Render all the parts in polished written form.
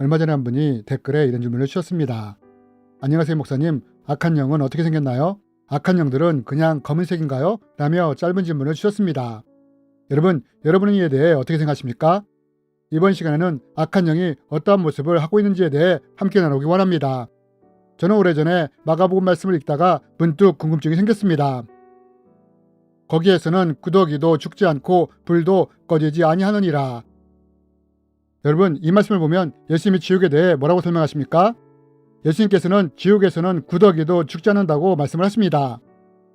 얼마 전에 한 분이 댓글에 이런 질문을 주셨습니다. 안녕하세요 목사님, 악한 영은 어떻게 생겼나요? 악한 영들은 그냥 검은색인가요? 라며 짧은 질문을 주셨습니다. 여러분은 이에 대해 어떻게 생각하십니까? 이번 시간에는 악한 영이 어떠한 모습을 하고 있는지에 대해 함께 나누기 원합니다. 저는 오래전에 마가복음 말씀을 읽다가 문득 궁금증이 생겼습니다. 거기에서는 구더기도 죽지 않고 불도 꺼지지 아니하느니라. 여러분, 이 말씀을 보면 예수님이 지옥에 대해 뭐라고 설명하십니까? 예수님께서는 지옥에서는 구더기도 죽지 않는다고 말씀을 하십니다.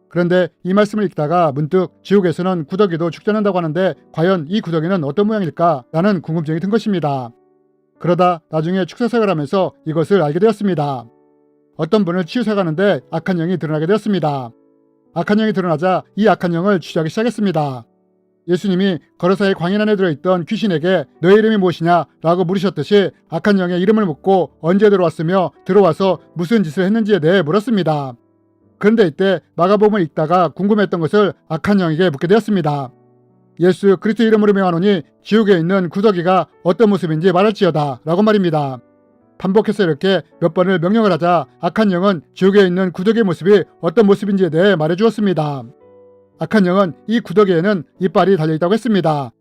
그런데 이 말씀을 읽다가 문득 지옥에서는 구더기도 죽지 않는다고 하는데 과연 이 구더기는 어떤 모양일까? 라는 궁금증이 든 것입니다. 그러다 나중에 축사사역을 하면서 이것을 알게 되었습니다. 어떤 분을 치유사가는데 악한 영이 드러나게 되었습니다. 악한 영이 드러나자 이 악한 영을 취하기 시작했습니다. 예수님이 거르사의 광야 안에 들어있던 귀신에게 너의 이름이 무엇이냐? 라고 물으셨듯이 악한 영의 이름을 묻고 언제 들어왔으며 들어와서 무슨 짓을 했는지에 대해 물었습니다. 그런데 이때 마가복음을 읽다가 궁금했던 것을 악한 영에게 묻게 되었습니다. 예수 그리스도 이름으로 명하노니 지옥에 있는 구더기가 어떤 모습인지 말할지어다 라고 말입니다. 반복해서 이렇게 몇 번을 명령을 하자 악한 영은 지옥에 있는 구더기의 모습이 어떤 모습인지에 대해 말해주었습니다. 악한 영은 이 구더기에는 이빨이 달려있다고 했습니다.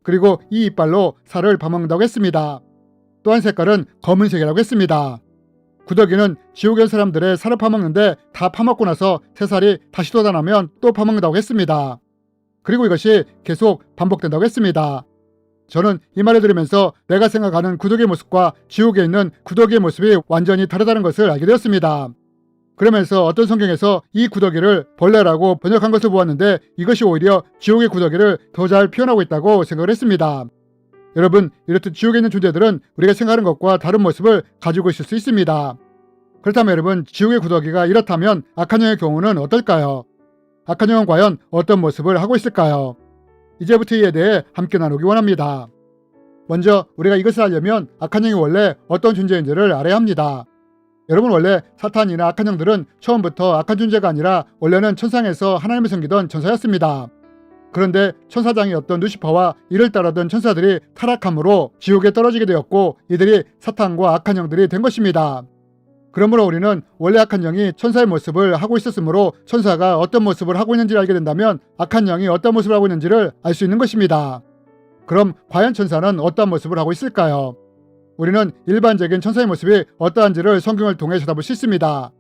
그리고 이 이빨로 살을 파먹는다고 했습니다. 또한 색깔은 검은색이라고 했습니다. 구더기는 지옥의 사람들의 살을 파먹는데 다 파먹고 나서 새살이 다시 돋아나면 또 파먹는다고 했습니다. 그리고 이것이 계속 반복된다고 했습니다. 저는 이 말을 들으면서 내가 생각하는 구더기의 모습과 지옥에 있는 구더기의 모습이 완전히 다르다는 것을 알게 되었습니다. 그러면서 어떤 성경에서 이 구더기를 벌레라고 번역한 것을 보았는데 이것이 오히려 지옥의 구더기를 더 잘 표현하고 있다고 생각을 했습니다. 여러분, 이렇듯 지옥에 있는 존재들은 우리가 생각하는 것과 다른 모습을 가지고 있을 수 있습니다. 그렇다면 여러분, 지옥의 구더기가 이렇다면 악한 영의 경우는 어떨까요? 악한 영은 과연 어떤 모습을 하고 있을까요? 이제부터 이에 대해 함께 나누기 원합니다. 먼저 우리가 이것을 알려면 악한 영이 원래 어떤 존재인지를 알아야 합니다. 여러분, 원래 사탄이나 악한 영들은 처음부터 악한 존재가 아니라 원래는 천상에서 하나님을 섬기던 천사였습니다. 그런데 천사장이었던 루시퍼와 이를 따르던 천사들이 타락함으로 지옥에 떨어지게 되었고 이들이 사탄과 악한 영들이 된 것입니다. 그러므로 우리는 원래 악한 영이 천사의 모습을 하고 있었으므로 천사가 어떤 모습을 하고 있는지를 알게 된다면 악한 영이 어떤 모습을 하고 있는지를 알 수 있는 것입니다. 그럼 과연 천사는 어떤 모습을 하고 있을까요? 우리는 일반적인 천사의 모습이 어떠한지를 성경을 통해 쳐다볼 수 있습니다.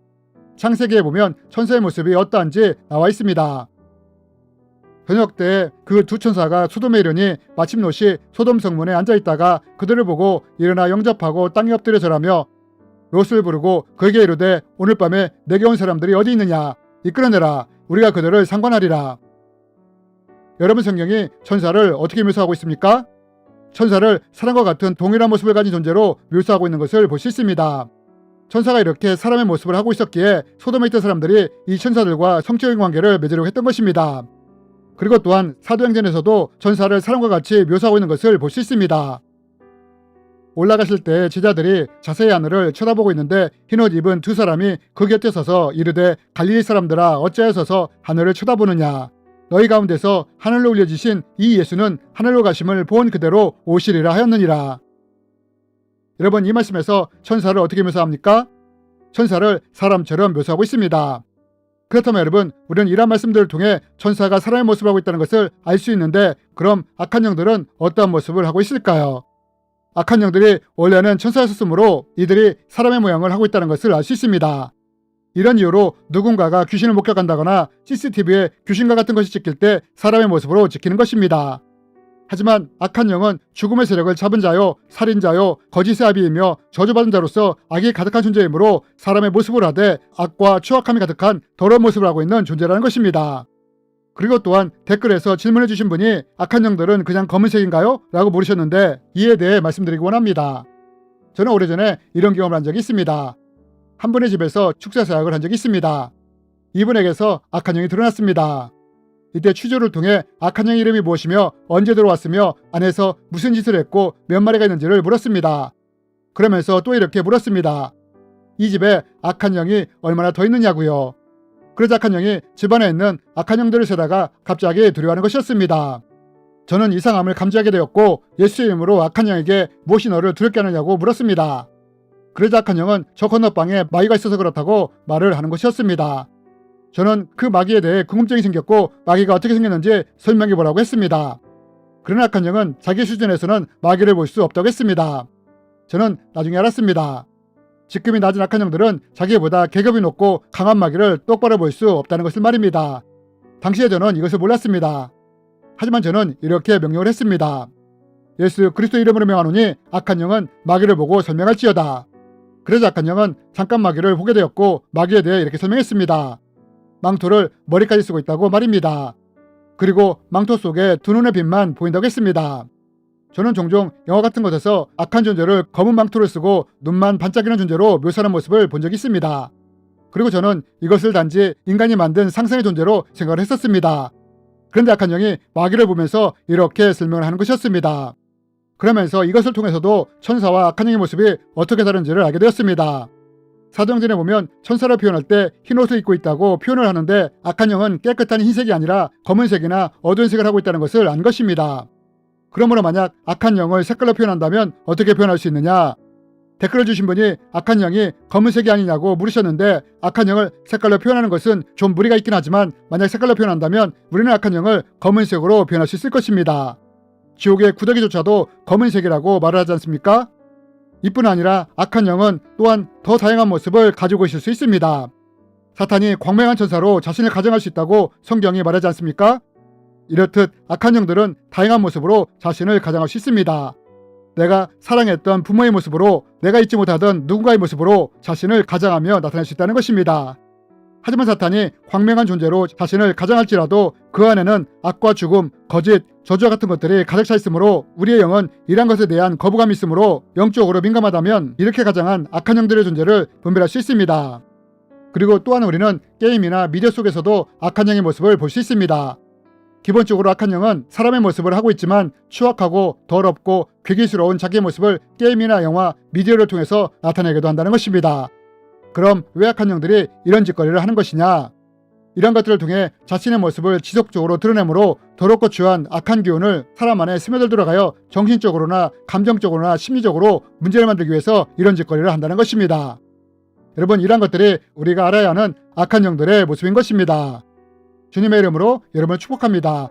창세기에 보면 천사의 모습이 어떠한지 나와 있습니다. 저녁 때 그 두 천사가 소돔에 이르니 마침 롯이 소돔 성문에 앉아있다가 그들을 보고 일어나 영접하고 땅에 엎드려 절하며 롯을 부르고 그에게 이르되 오늘 밤에 내게 온 사람들이 어디 있느냐? 이끌어내라. 우리가 그들을 상관하리라. 여러분, 성경이 천사를 어떻게 묘사하고 있습니까? 천사를 사람과 같은 동일한 모습을 가진 존재로 묘사하고 있는 것을 볼 수 있습니다. 천사가 이렇게 사람의 모습을 하고 있었기에 소돔에 있던 사람들이 이 천사들과 성적인 관계를 맺으려고 했던 것입니다. 그리고 또한 사도행전에서도 천사를 사람과 같이 묘사하고 있는 것을 볼 수 있습니다. 올라가실 때 제자들이 자세히 하늘을 쳐다보고 있는데 흰옷 입은 두 사람이 그 곁에 서서 이르되 갈릴리 사람들아 어찌하여 서서 하늘을 쳐다보느냐? 너희 가운데서 하늘로 올려지신 이 예수는 하늘로 가심을 본 그대로 오시리라 하였느니라. 여러분, 이 말씀에서 천사를 어떻게 묘사합니까? 천사를 사람처럼 묘사하고 있습니다. 그렇다면 여러분, 우리는 이러한 말씀들을 통해 천사가 사람의 모습을 하고 있다는 것을 알 수 있는데 그럼 악한 영들은 어떠한 모습을 하고 있을까요? 악한 영들이 원래는 천사였으므로 이들이 사람의 모양을 하고 있다는 것을 알 수 있습니다. 이런 이유로 누군가가 귀신을 목격한다거나 CCTV에 귀신과 같은 것이 찍힐 때 사람의 모습으로 찍히는 것입니다. 하지만 악한 영은 죽음의 세력을 잡은 자요, 살인자요, 거짓의 아비이며 저주받은 자로서 악이 가득한 존재이므로 사람의 모습을 하되 악과 추악함이 가득한 더러운 모습을 하고 있는 존재라는 것입니다. 그리고 또한 댓글에서 질문해 주신 분이 악한 영들은 그냥 검은색인가요? 라고 물으셨는데 이에 대해 말씀드리기 원합니다. 저는 오래전에 이런 경험을 한 적이 있습니다. 한 분의 집에서 축사사역을 한 적이 있습니다. 이분에게서 악한 영이 드러났습니다. 이때 취조를 통해 악한 영의 이름이 무엇이며 언제 들어왔으며 안에서 무슨 짓을 했고 몇 마리가 있는지를 물었습니다. 그러면서 또 이렇게 물었습니다. 이 집에 악한 영이 얼마나 더 있느냐고요. 그러자 악한 영이 집안에 있는 악한 영들을 세다가 갑자기 두려워하는 것이었습니다. 저는 이상함을 감지하게 되었고 예수의 이름으로 악한 영에게 무엇이 너를 두렵게 하느냐고 물었습니다. 그러자 악한 영은 저 건너방에 마귀가 있어서 그렇다고 말을 하는 것이었습니다. 저는 그 마귀에 대해 궁금증이 생겼고 마귀가 어떻게 생겼는지 설명해 보라고 했습니다. 그러나 악한 영은 자기 수준에서는 마귀를 볼 수 없다고 했습니다. 저는 나중에 알았습니다. 직급이 낮은 악한 영들은 자기보다 계급이 높고 강한 마귀를 똑바로 볼 수 없다는 것을 말입니다. 당시에 저는 이것을 몰랐습니다. 하지만 저는 이렇게 명령을 했습니다. 예수 그리스도 이름으로 명하노니 악한 영은 마귀를 보고 설명할지어다. 그래서 악한 영은 잠깐 마귀를 보게 되었고 마귀에 대해 이렇게 설명했습니다. 망토를 머리까지 쓰고 있다고 말입니다. 그리고 망토 속에 두 눈의 빛만 보인다고 했습니다. 저는 종종 영화 같은 곳에서 악한 존재를 검은 망토를 쓰고 눈만 반짝이는 존재로 묘사하는 모습을 본 적이 있습니다. 그리고 저는 이것을 단지 인간이 만든 상상의 존재로 생각을 했었습니다. 그런데 악한 영이 마귀를 보면서 이렇게 설명을 하는 것이었습니다. 그러면서 이것을 통해서도 천사와 악한 영의 모습이 어떻게 다른지를 알게 되었습니다. 사도행전에 보면 천사를 표현할 때 흰옷을 입고 있다고 표현을 하는데 악한 영은 깨끗한 흰색이 아니라 검은색이나 어두운 색을 하고 있다는 것을 안 것입니다. 그러므로 만약 악한 영을 색깔로 표현한다면 어떻게 표현할 수 있느냐? 댓글을 주신 분이 악한 영이 검은색이 아니냐고 물으셨는데 악한 영을 색깔로 표현하는 것은 좀 무리가 있긴 하지만 만약 색깔로 표현한다면 우리는 악한 영을 검은색으로 표현할 수 있을 것입니다. 지옥의 구더기조차도 검은색이라고 말을 하지 않습니까? 이뿐 아니라 악한 영은 또한 더 다양한 모습을 가지고 있을 수 있습니다. 사탄이 광명한 천사로 자신을 가정할 수 있다고 성경이 말하지 않습니까? 이렇듯 악한 영들은 다양한 모습으로 자신을 가정할 수 있습니다. 내가 사랑했던 부모의 모습으로, 내가 잊지 못하던 누군가의 모습으로 자신을 가정하며 나타낼 수 있다는 것입니다. 하지만 사탄이 광명한 존재로 자신을 가정할지라도 그 안에는 악과 죽음, 거짓, 저주와 같은 것들이 가득 차 있으므로 우리의 영은 이러한 것에 대한 거부감이 있으므로 영적으로 민감하다면 이렇게 가장한 악한 영들의 존재를 분별할 수 있습니다. 그리고 또한 우리는 게임이나 미디어 속에서도 악한 영의 모습을 볼 수 있습니다. 기본적으로 악한 영은 사람의 모습을 하고 있지만 추악하고 더럽고 괴기스러운 자기의 모습을 게임이나 영화, 미디어를 통해서 나타내기도 한다는 것입니다. 그럼 왜 악한 영들이 이런 짓거리를 하는 것이냐? 이런 것들을 통해 자신의 모습을 지속적으로 드러내므로 더럽고 추한 악한 기운을 사람 안에 스며들 들어가여 정신적으로나 감정적으로나 심리적으로 문제를 만들기 위해서 이런 짓거리를 한다는 것입니다. 여러분, 이러한 것들이 우리가 알아야 하는 악한 영들의 모습인 것입니다. 주님의 이름으로 여러분을 축복합니다.